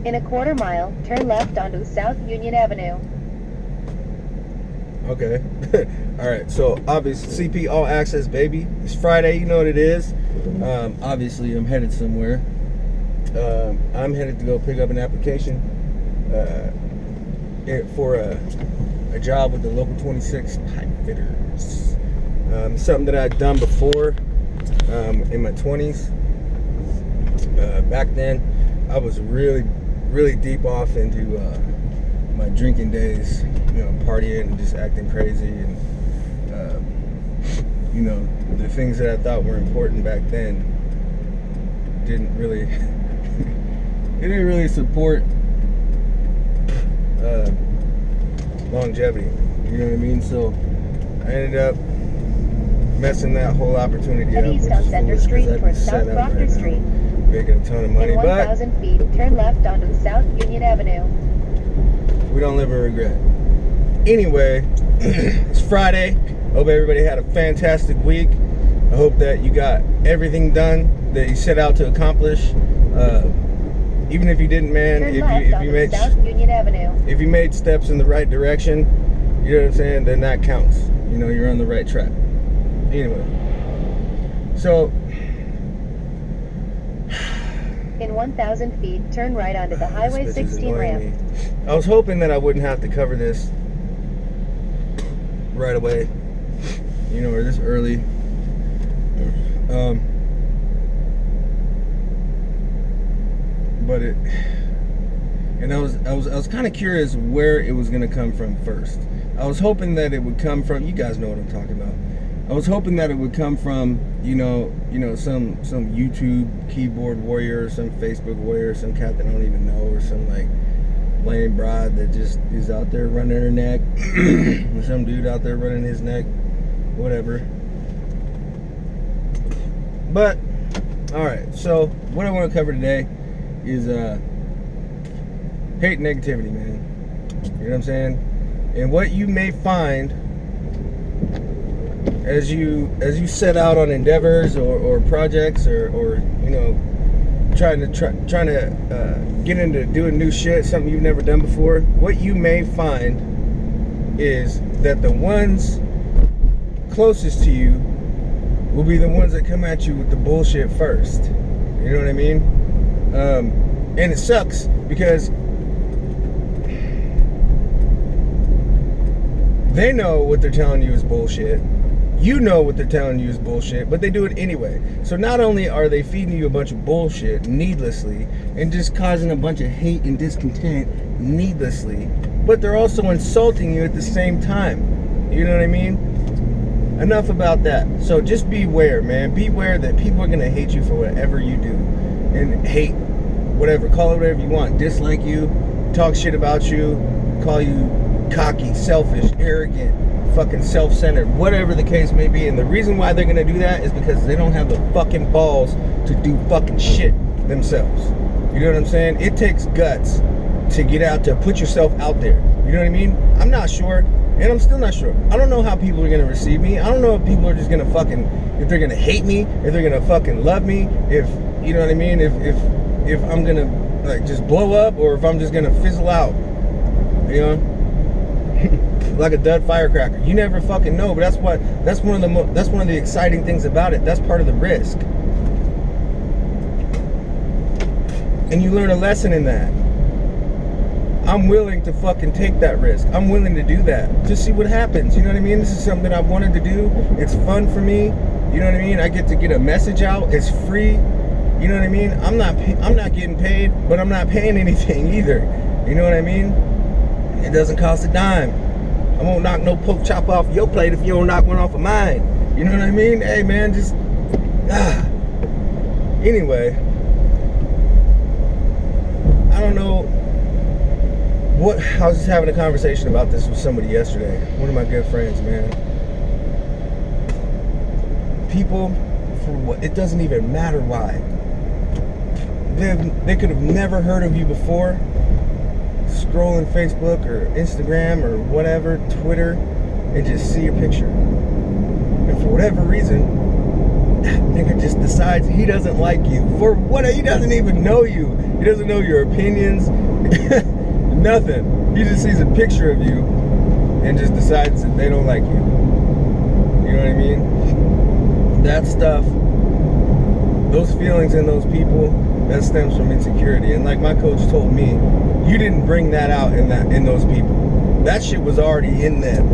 In a quarter mile, turn left onto South Union Avenue. Okay. Alright, so obviously CP all access, baby. It's Friday, you know what it is. Obviously I'm headed somewhere. I'm headed to go pick up an application for a job with the local 26 pipe fitters. Something that I'd done before in my 20s. Back then I was really deep off into my drinking days, you know, partying and just acting crazy, and you know, the things that I thought were important back then didn't really it didn't really support longevity, you know what I mean? So I ended up messing that whole opportunity up, Head which east on is Center foolish Street because I'd be towards set South up Proctor right now, Street. making a ton of money, In but 1,000 feet, turn left onto South Union Avenue. we don't live in regret. Anyway, it's Friday. Hope everybody had a fantastic week. I hope that you got everything done that you set out to accomplish. Even if you didn't, man, Turn if left you onto made South Union Avenue. if you made steps in the right direction, you know what I'm saying, then that counts. You know, you're on the right track. Anyway, so In 1,000 feet, turn right onto the Highway this bitch is 16 annoying ramp. me. I was hoping that I wouldn't have to cover this right away, you know, or this early. But it, and I was kind of curious where it was gonna come from first. I was hoping that it would come from, you guys know what I'm talking about. I was hoping that it would come from, you know, some YouTube keyboard warrior, or some Facebook warrior, some cat that I don't even know, or some like lame broad that just is out there running her neck, or some dude out there running his neck, whatever. But all right, so what I want to cover today is hate and negativity, man. You know what I'm saying? And what you may find as you set out on endeavors or projects or you know, trying to get into doing new shit, something you've never done before, what you may find is that the ones closest to you will be the ones that come at you with the bullshit first. You know what I mean? And it sucks because they know what they're telling you is bullshit. You know what they're telling you is bullshit, but they do it anyway. So not only are they feeding you a bunch of bullshit needlessly and just causing a bunch of hate and discontent needlessly, but they're also insulting you at the same time. You know what I mean? Enough about that. So just beware, man. Beware that people are going to hate you for whatever you do. And hate, whatever. Call it whatever you want. Dislike you. Talk shit about you. Call you cocky, selfish, arrogant, fucking self-centered. Whatever the case may be. And the reason why they're going to do that is because they don't have the fucking balls to do fucking shit themselves. You know what I'm saying? It takes guts to get out, to put yourself out there. You know what I mean? I'm not sure. And I'm still not sure. I don't know how people are going to receive me. I don't know if people are just going to fucking, if they're going to hate me, if they're going to fucking love me, if, you know what I mean, if I'm going to like just blow up, or if I'm just going to fizzle out, you know, like a dud firecracker. You never fucking know, but that's one of the exciting things about it. That's part of the risk. And you learn a lesson in that. I'm willing to fucking take that risk. I'm willing to do that. Just see what happens. You know what I mean? This is something that I've wanted to do. It's fun for me. You know what I mean? I get to get a message out. It's free. You know what I mean? I'm not getting paid, but I'm not paying anything either. You know what I mean? It doesn't cost a dime. I won't knock no pork chop off your plate if you don't knock one off of mine. You know what I mean? Hey man, just Anyway, I don't know. I was just having a conversation about this with somebody yesterday. One of my good friends, man. People, for what? It doesn't even matter why. They could have never heard of you before. Scrolling Facebook or Instagram or whatever, Twitter, and just see your picture. And for whatever reason, nigga just decides he doesn't like you for what? He doesn't even know you. He doesn't know your opinions. Nothing. He just sees a picture of you and just decides that they don't like you. You know what I mean? That stuff, those feelings in those people, that stems from insecurity. And like my coach told me, you didn't bring that out in those people. That shit was already in them.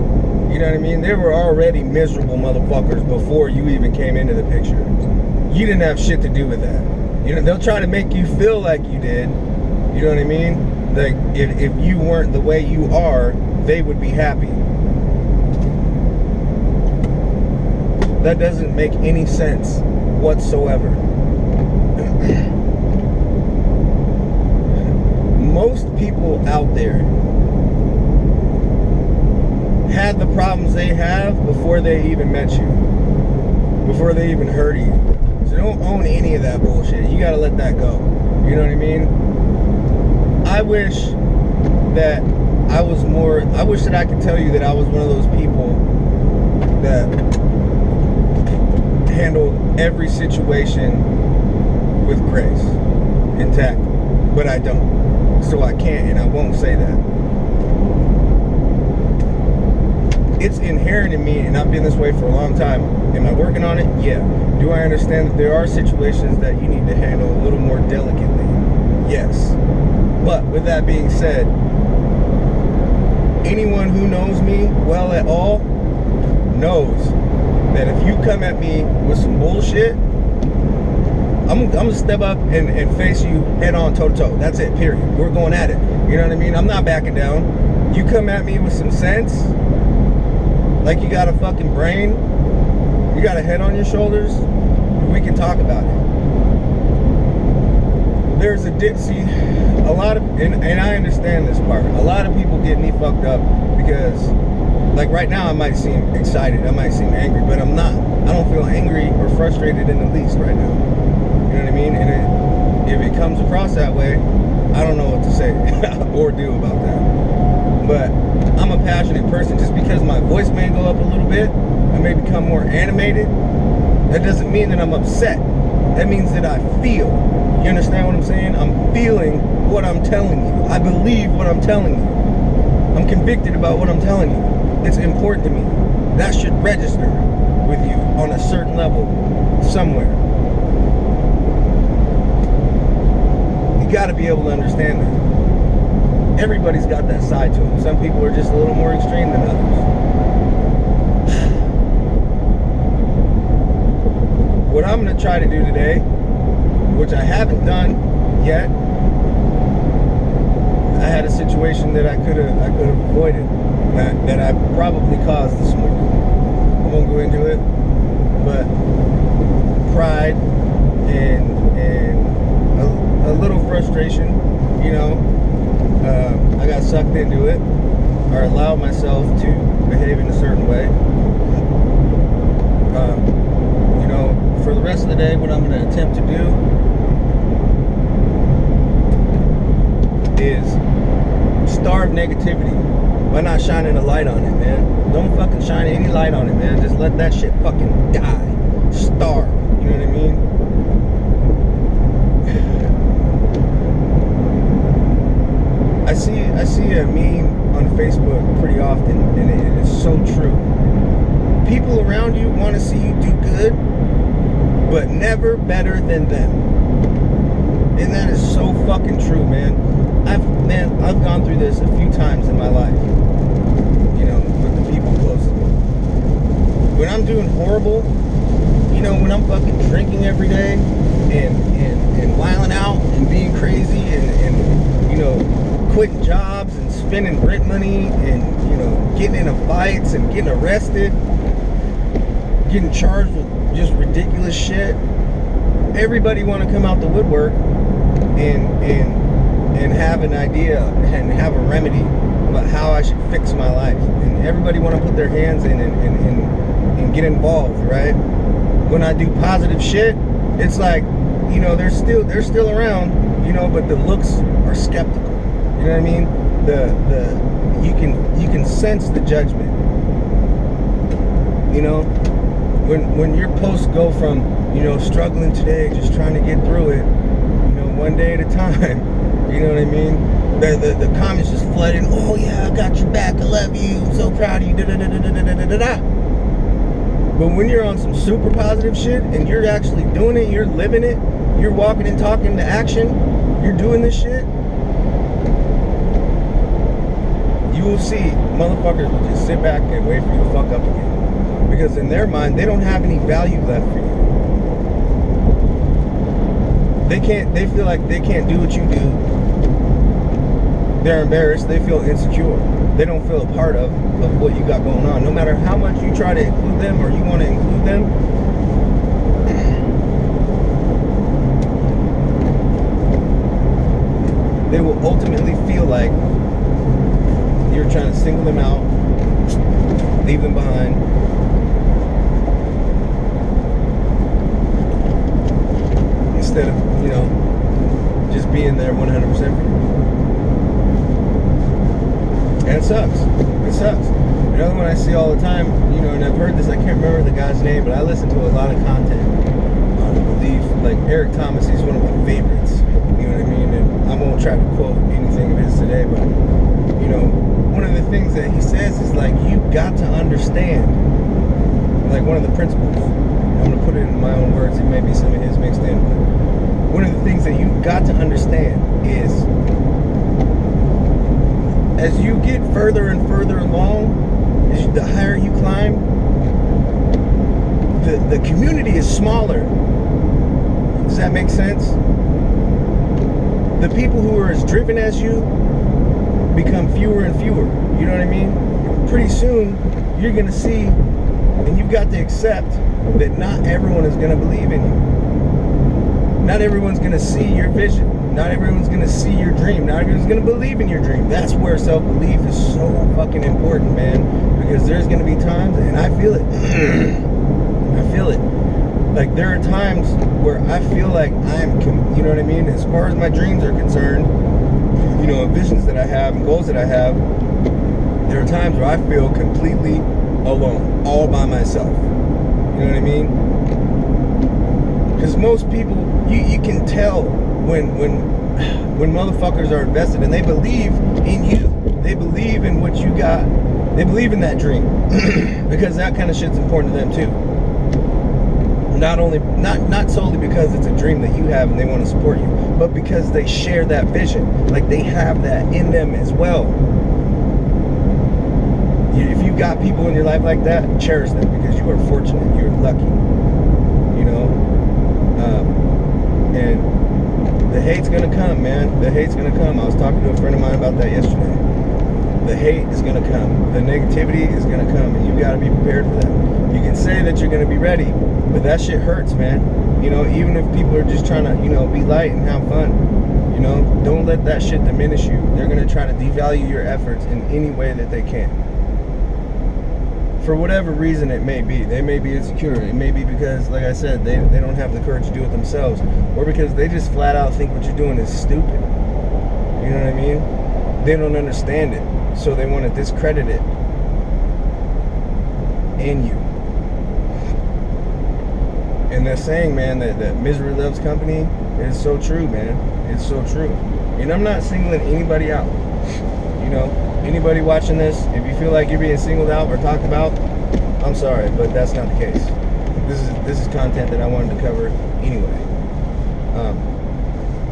You know what I mean? They were already miserable motherfuckers before you even came into the picture. You didn't have shit to do with that. You know, they'll try to make you feel like you did. You know what I mean? Like if you weren't the way you are, they would be happy. That doesn't make any sense whatsoever. Most people out there had the problems they have before they even met you, before they even heard of you. So don't own any of that bullshit. You gotta let that go. You know what I mean? I wish that I was more, I wish that I could tell you that I was one of those people that handled every situation with grace, intact, but I don't. So I can't and I won't say that. It's inherent in me, and I've been this way for a long time. Am I working on it? Yeah. Do I understand that there are situations that you need to handle a little more delicately? Yes. But with that being said, anyone who knows me well at all knows that if you come at me with some bullshit, I'm gonna step up and face you head on, toe to toe. That's it, period. We're going at it. You know what I mean? I'm not backing down. You come at me with some sense, like you got a fucking brain, you got a head on your shoulders, we can talk about it. There's a a lot of, and I understand this part, a lot of people get me fucked up because, like right now I might seem excited, I might seem angry, but I'm not. I don't feel angry or frustrated in the least right now. You know what I mean? And if it comes across that way, I don't know what to say or do about that. But I'm a passionate person. Just because my voice may go up a little bit, I may become more animated, that doesn't mean that I'm upset. That means that I feel. You understand what I'm saying? I'm feeling what I'm telling you. I believe what I'm telling you. I'm convicted about what I'm telling you. It's important to me. That should register with you on a certain level somewhere. You got to be able to understand that. Everybody's got that side to them. Some people are just a little more extreme than others. What I'm going to try to do today, which I haven't done yet, I had a situation that I could have avoided, that I probably caused this morning. I won't go into it, but pride and a little frustration, you know. I got sucked into it, or allowed myself to behave in a certain way. You know, for the rest of the day, what I'm going to attempt to do is starve negativity by not shining a light on it, man. Don't fucking shine any light on it, man. Just let that shit fucking die. Starve. You know what I mean? I see a meme on Facebook pretty often, and it is so true. People around you want to see you do good, but never better than them. And that is so fucking true, man. I've gone through this a few times in my life, you know, with the people close to me. When I'm doing horrible, you know, when I'm fucking drinking every day and wilding out and being crazy and you know, quitting jobs and spending rent money and, you know, getting into fights and getting arrested, getting charged with just ridiculous shit. Everybody want to come out the woodwork and have an idea and have a remedy about how I should fix my life. And everybody want to put their hands in and get involved, right? When I do positive shit, it's like, you know, they're still around, you know, but the looks are skeptical. You know what I mean? You can sense the judgment. You know? when your posts go from, you know, struggling today, just trying to get through it, you know, one day at a time, you know what I mean? The comments just flooding. Oh yeah, I got your back. I love you. I'm so proud of you. Da da da da da da da da. But when you're on some super positive shit and you're actually doing it, you're living it, you're walking and talking to action, you're doing this shit, you will see motherfuckers will just sit back and wait for you to fuck up again. Because in their mind, they don't have any value left for you. They feel like they can't do what you do. They're embarrassed. They feel insecure. They don't feel a part of what you got going on. No matter how much you try to include them or you want to include them, they will ultimately feel like you're trying to single them out, leave them behind. Instead of, you know, just being there 100% for you. And it sucks. It sucks. Another one I see all the time, you know, and I've heard this, I can't remember the guy's name, but I listen to a lot of content. I believe, like Eric Thomas, he's one of my favorites. You know what I mean? And I won't try to quote anything of his today, but, you know, one of the things that he says is like, you got to understand, like one of the principles. I'm going to put it in my own words. It may be some of his mixed in, but one of the things that you've got to understand is, as you get further and further along, the higher you climb, the community is smaller. Does that make sense? The people who are as driven as you become fewer and fewer. You know what I mean? Pretty soon, you're going to see, and you've got to accept that not everyone is going to believe in you. Not everyone's going to see your vision. Not everyone's going to see your dream. Not everyone's going to believe in your dream. That's where self-belief is so fucking important, man. Because there's going to be times, and I feel it. I feel it. Like, there are times where I feel like you know what I mean? As far as my dreams are concerned, you know, visions that I have and goals that I have, there are times where I feel completely alone, all by myself. You know what I mean? Because most people, you can tell when motherfuckers are invested and they believe in you. They believe in what you got. They believe in that dream. Because that kind of shit's important to them too. Not solely because it's a dream that you have and they want to support you, but because they share that vision. Like, they have that in them as well. If you got people in your life like that, cherish them, because you are fortunate. You're lucky. You know? And the hate's gonna come, man. The hate's gonna come. I was talking to a friend of mine about that yesterday. The hate is gonna come. The negativity is gonna come, and you gotta be prepared for that. You can say that you're gonna be ready, but that shit hurts, man. You know, even if people are just trying to, you know, be light and have fun, you know, don't let that shit diminish you. They're gonna try to devalue your efforts in any way that they can. For whatever reason it may be. They may be insecure. It may be because, like I said, they don't have the courage to do it themselves. Or because they just flat out think what you're doing is stupid. You know what I mean? They don't understand it. So they want to discredit it in you. And that saying, man, that misery loves company is so true, man. It's so true. And I'm not singling anybody out. You know, anybody watching this, if you feel like you're being singled out or talked about, I'm sorry, but that's not the case. This is content that I wanted to cover anyway.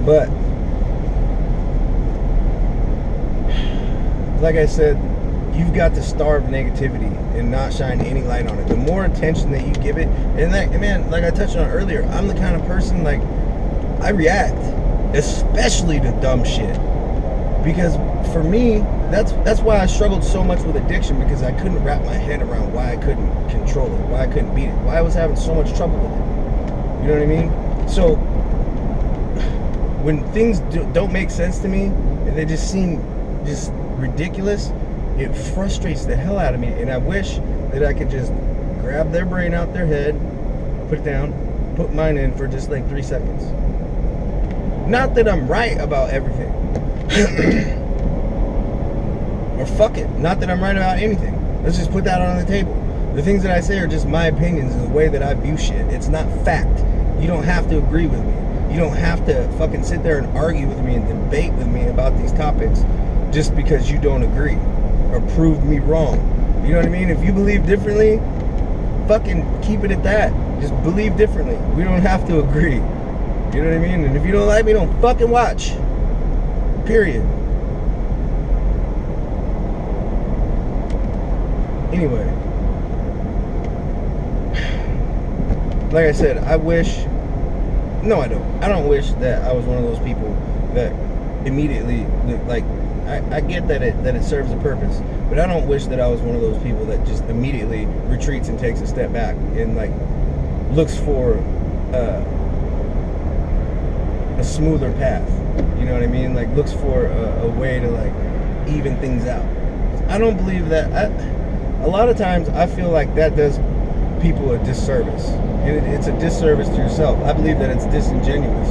But like I said, you've got to starve negativity and not shine any light on it. The more attention that you give it, and that, man, like I touched on earlier, I'm the kind of person, like, I react, especially to dumb shit. Because for me, that's why I struggled so much with addiction, because I couldn't wrap my head around why I couldn't control it, why I couldn't beat it, why I was having so much trouble with it. You know what I mean? So when things don't make sense to me, and they just seem just ridiculous, it frustrates the hell out of me, and I wish that I could just grab their brain out their head, put it down, put mine in for just like 3 seconds. Not that I'm right about everything. Or fuck it, not that I'm right about anything. Let's just put that on the table. The things that I say are just my opinions and the way that I view shit. It's not fact. You don't have to agree with me. You don't have to fucking sit there and argue with me and debate with me about these topics just because you don't agree or prove me wrong. You know what I mean? If you believe differently, fucking keep it at that. Just believe differently. We don't have to agree. You know what I mean? And if you don't like me, don't fucking watch. Period. Anyway. Like I said, I wish... No, I don't. I don't wish that I was one of those people that immediately... Like, I get that it serves a purpose. But I don't wish that I was one of those people that just immediately retreats and takes a step back and, like, looks for a smoother path. You know what I mean? Like, looks for a way to, like, even things out. I don't believe that. A lot of times I feel like that does people a disservice. And it's a disservice to yourself. I believe that it's disingenuous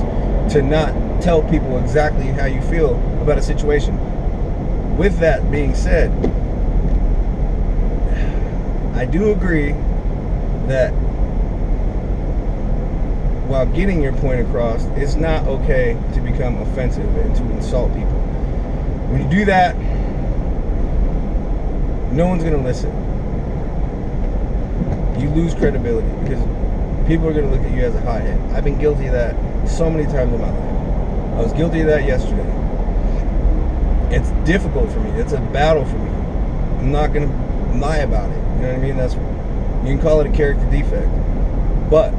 to not tell people exactly how you feel about a situation. With that being said, I do agree that while getting your point across, it's not okay to become offensive and to insult people. When you do that, no one's going to listen. You lose credibility because people are going to look at you as a hothead. I've been guilty of that so many times in my life. I was guilty of that yesterday. It's difficult for me. It's a battle for me. I'm not going to lie about it. You know what I mean? You can call it a character defect. But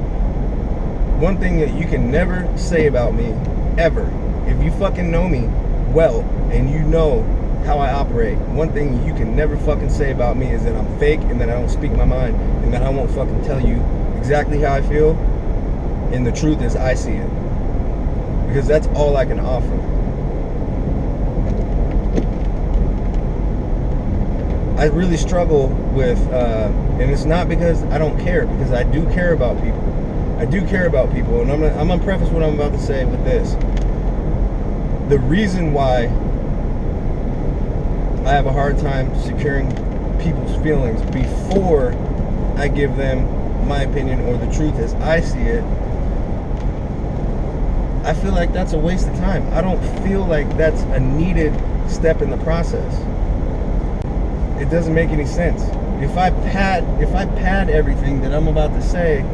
one thing that you can never say about me, ever, if you fucking know me well and you know how I operate, one thing you can never fucking say about me is that I'm fake and that I don't speak my mind and that I won't fucking tell you exactly how I feel, and the truth is I see it. Because that's all I can offer. I really struggle with, and it's not because I don't care, because I do care about people. I do care about people, and I'm gonna preface what I'm about to say with this. The reason why I have a hard time securing people's feelings before I give them my opinion or the truth as I see it, I feel like that's a waste of time. I don't feel like that's a needed step in the process. It doesn't make any sense. If I pad everything that I'm about to say,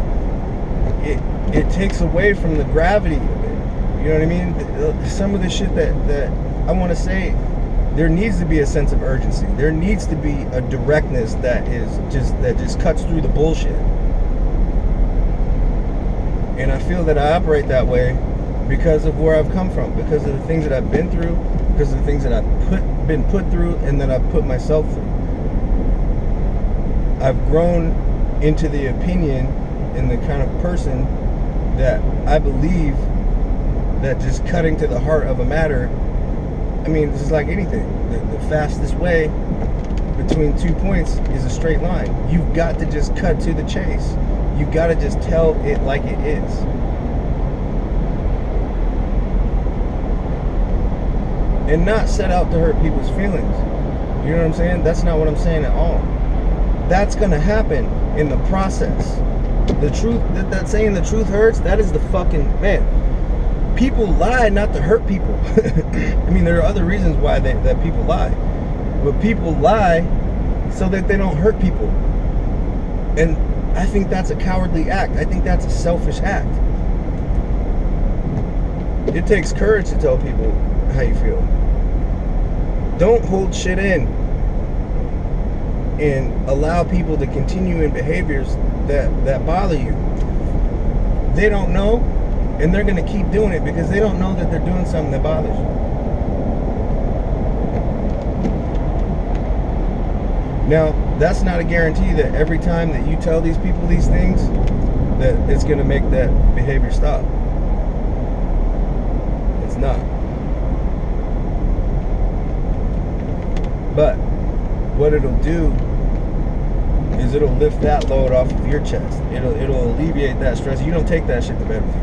it takes away from the gravity of it. You know what I mean? Some of the shit that I want to say, there needs to be a sense of urgency. There needs to be a directness that just cuts through the bullshit. And I feel that I operate that way because of where I've come from, because of the things that I've been through, because of the things that I've been put through, and that I've put myself through. I've grown into the opinion and the kind of person that I believe that just cutting to the heart of a matter, I mean, it's just like anything. The fastest way between 2 points is a straight line. You've got to just cut to the chase. You've got to just tell it like it is. And not set out to hurt people's feelings. You know what I'm saying? That's not what I'm saying at all. That's going to happen in the process. The truth, that saying the truth hurts, that is the fucking, man. People lie not to hurt people. I mean, there are other reasons why that people lie. But people lie so that they don't hurt people. And I think that's a cowardly act. I think that's a selfish act. It takes courage to tell people how you feel. Don't hold shit in and allow people to continue in behaviors that bother you. They don't know, and they're going to keep doing it because they don't know that they're doing something that bothers you. Now, that's not a guarantee that every time that you tell these people these things, that it's going to make that behavior stop. It's not. But what it'll do is it'll lift that load off of your chest. It'll alleviate that stress. You don't take that shit to bed with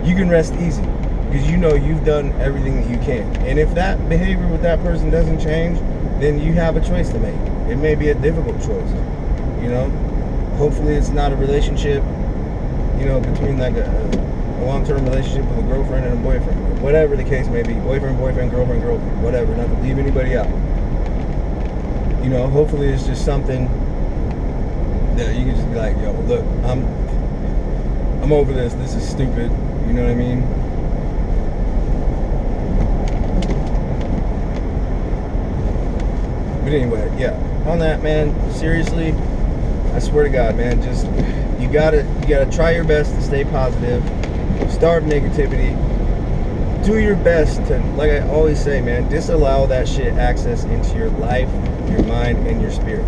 you. You can rest easy because you know you've done everything that you can. And if that behavior with that person doesn't change, then you have a choice to make. It may be a difficult choice. you know. Hopefully it's not a relationship, you know, between like a long-term relationship with a girlfriend and a boyfriend, or whatever the case may be. Boyfriend, girlfriend, whatever, not to leave anybody out. You know, hopefully it's just something that you can just be like, yo, look, I'm over this. This is stupid. You know what I mean? But anyway, yeah. On that, man, seriously, I swear to God, man, just you gotta try your best to stay positive, starve negativity, do your best to, like I always say, man, disallow that shit access into your life, your mind, and your spirit.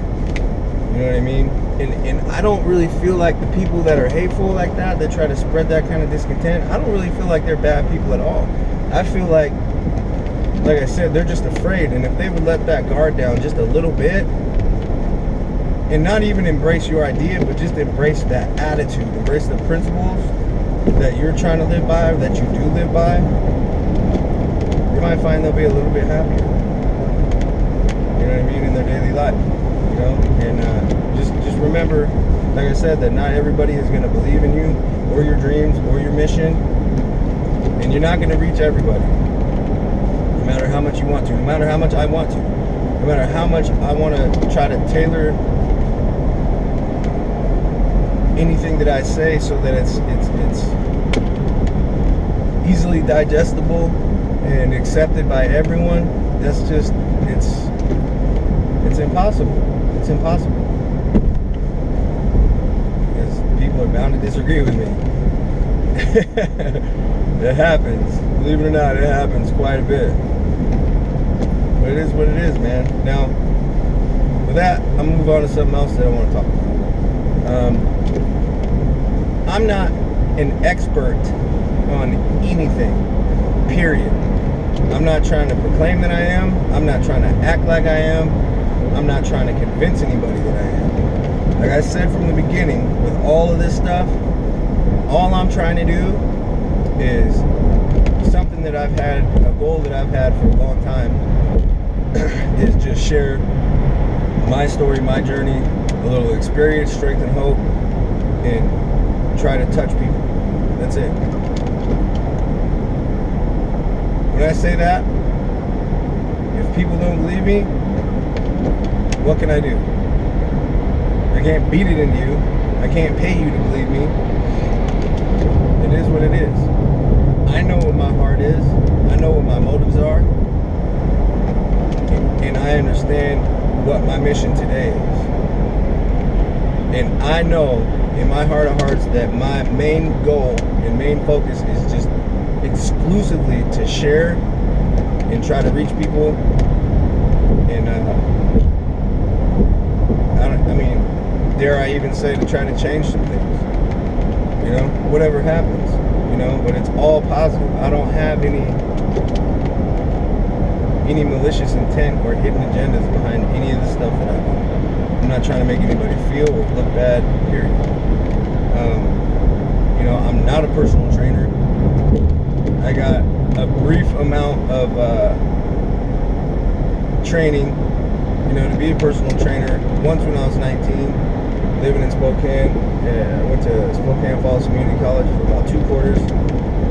You know what I mean? And I don't really feel like the people that are hateful like that try to spread that kind of discontent, I don't really feel like they're bad people at all. I feel like I said, they're just afraid. And if they would let that guard down just a little bit, and not even embrace your idea, but just embrace that attitude, embrace the principles that you're trying to live by, or that you do live by, you might find they'll be a little bit happier. You know what I mean? In their daily life. You know? And just remember, like I said, that not everybody is going to believe in you, or your dreams, or your mission. And you're not going to reach everybody. No matter how much you want to, no matter how much I want to, no matter how much I want to try to tailor anything that I say so that it's easily digestible and accepted by everyone. That's just it's impossible. It's impossible. Because people are bound to disagree with me. It happens. Believe it or not, it happens quite a bit. But it is what it is, man. Now, with that, I'm gonna move on to something else that I want to talk about. I'm not an expert on anything, period. I'm not trying to proclaim that I am. I'm not trying to act like I am. I'm not trying to convince anybody that I am. Like I said from the beginning, with all of this stuff, all I'm trying to do is something that I've had, a goal that I've had for a long time, is just share my story, my journey, a little experience, strength, and hope, and try to touch people. That's it. When I say that, if people don't believe me, what can I do? I can't beat it into you. I can't pay you to believe me. It is what it is. I know what my heart is. I know what my motives are. And I understand what my mission today is. And I know in my heart of hearts that my main goal and main focus is just exclusively to share and try to reach people. And I mean, dare I even say, to try to change some things. You know, whatever happens, you know, but it's all positive. I don't have any malicious intent or hidden agendas behind any of the stuff that I do. I'm not trying to make anybody feel or look bad, period. You know, I'm not a personal trainer. I got a brief amount of training, you know, to be a personal trainer once when I was 19, living in Spokane. I went to Spokane Falls Community College for about 2 quarters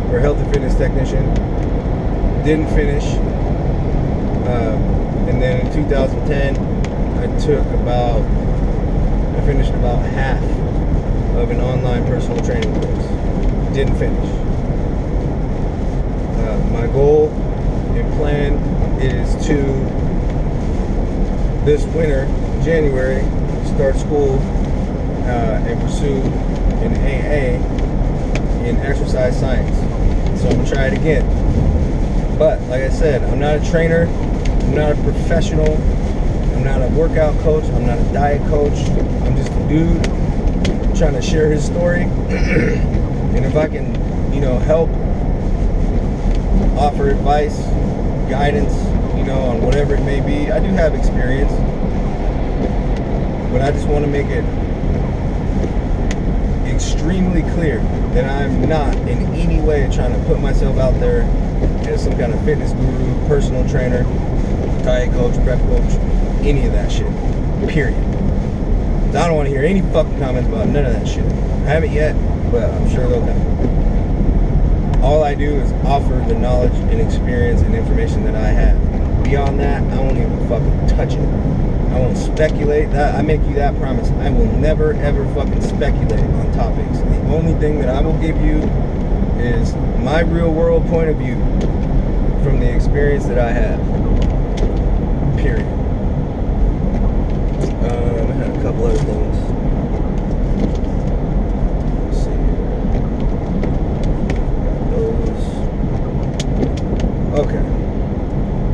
for a health and fitness technician. Didn't finish. And then in 2010, I finished about half of an online personal training course. Didn't finish. My goal and plan is to, this winter, January, start school and pursue an AA in exercise science. So I'm gonna try it again. But like I said, I'm not a trainer. I'm not a professional. I'm not a workout coach. I'm not a diet coach. I'm just a dude trying to share his story. And if I can, you know, help, offer advice, guidance, you know, on whatever it may be. I do have experience, but I just want to make it extremely clear that I'm not in any way trying to put myself out there as some kind of fitness guru, personal trainer, diet coach, prep coach, any of that shit, period. So I don't want to hear any fucking comments about none of that shit. I haven't yet, but I'm sure they'll come. All I do is offer the knowledge and experience and information that I have. Beyond that, I won't even fucking touch it. I won't speculate. That I make you that promise. I will never ever fucking speculate on topics. The only thing that I will give you is my real world point of view from the experience that I have. Period. I had a couple other things. Let's see. Got those. Okay.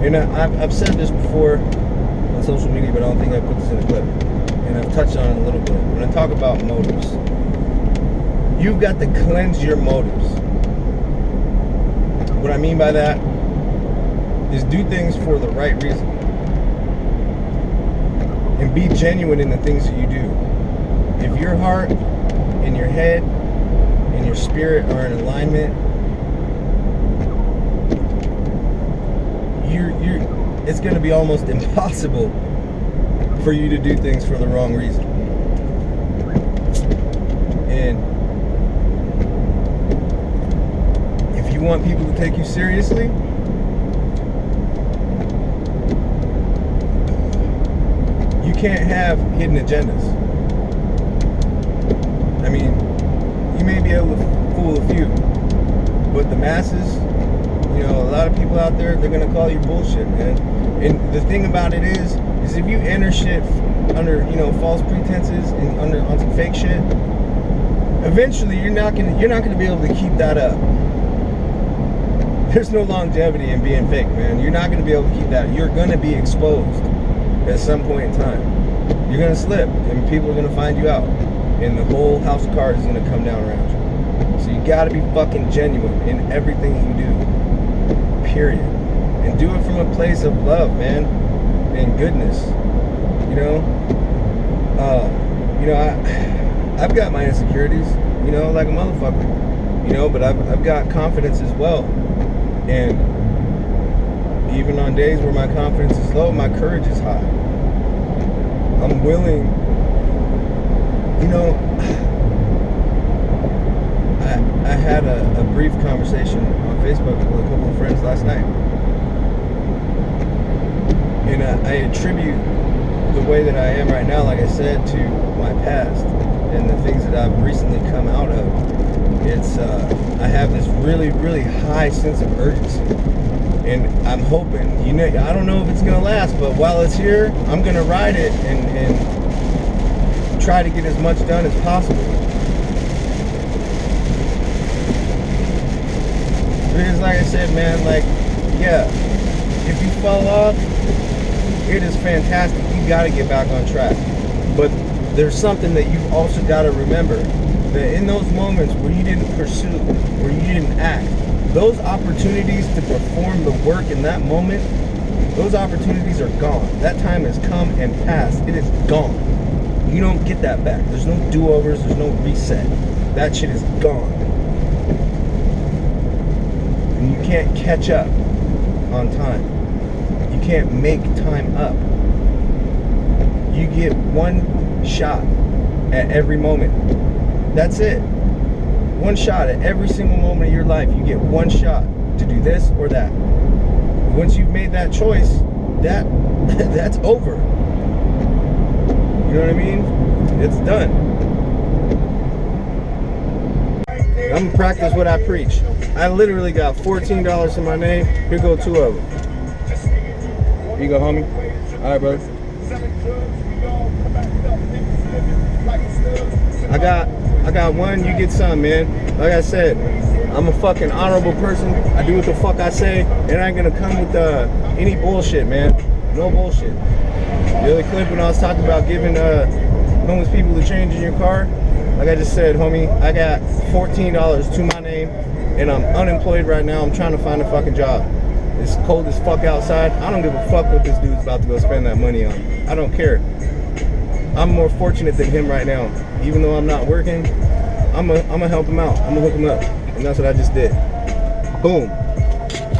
And I've said this before on social media, but I don't think I put this in a clip. And I've touched on it a little bit. When I talk about motives, you've got to cleanse your motives. What I mean by that is do things for the right reason. And be genuine in the things that you do. If your heart and your head and your spirit are in alignment, it's going to be almost impossible for you to do things for the wrong reason. And if you want people to take you seriously, you can't have hidden agendas. I mean, you may be able to fool a few, but the masses, you know, a lot of people out there, they're gonna call you bullshit, man. And the thing about it is if you enter shit under, you know, false pretenses and on some fake shit, eventually you're not gonna be able to keep that up. There's no longevity in being fake, man. You're not gonna be able to keep that. You're gonna be exposed at some point in time. You're gonna slip, and people are gonna find you out, and the whole house of cards is gonna come down around you. So you gotta be fucking genuine in everything you do. Period. And do it from a place of love, man, and goodness. You know, I've got my insecurities, you know, like a motherfucker, you know, but I've got confidence as well. And even on days where my confidence is low, my courage is high. I'm willing, you know, I had a brief conversation on Facebook with a couple of friends last night. And I attribute the way that I am right now, like I said, to my past and the things that I've recently come out of. It's, I have this really, really high sense of urgency. And I'm hoping, you know, I don't know if it's gonna last, but while it's here, I'm gonna ride it and try to get as much done as possible. Because like I said, man, like, yeah, if you fall off, it is fantastic. You gotta get back on track. But there's something that you've also gotta remember, that in those moments where you didn't pursue, where you didn't act, those opportunities to perform the work in that moment, those opportunities are gone. That time has come and passed. It is gone. You don't get that back. There's no do-overs. There's no reset. That shit is gone. And you can't catch up on time. You can't make time up. You get one shot at every moment. That's it. One shot at every single moment of your life. You get one shot to do this or that. Once you've made that choice, that's over. You know what I mean? It's done. I'm gonna practice what I preach. I literally got $14 in my name. Here go 2 of them. Here you go, homie. All right, brother. I got one, you get some, man. Like I said, I'm a fucking honorable person. I do what the fuck I say, and I ain't gonna come with any bullshit, man. No bullshit. The other clip when I was talking about giving homeless people the change in your car, like I just said, homie, I got $14 to my name, and I'm unemployed right now. I'm trying to find a fucking job. It's cold as fuck outside. I don't give a fuck what this dude's about to go spend that money on. I don't care. I'm more fortunate than him right now. Even though I'm not working, I'm gonna help him out. I'm gonna hook him up. And that's what I just did. Boom.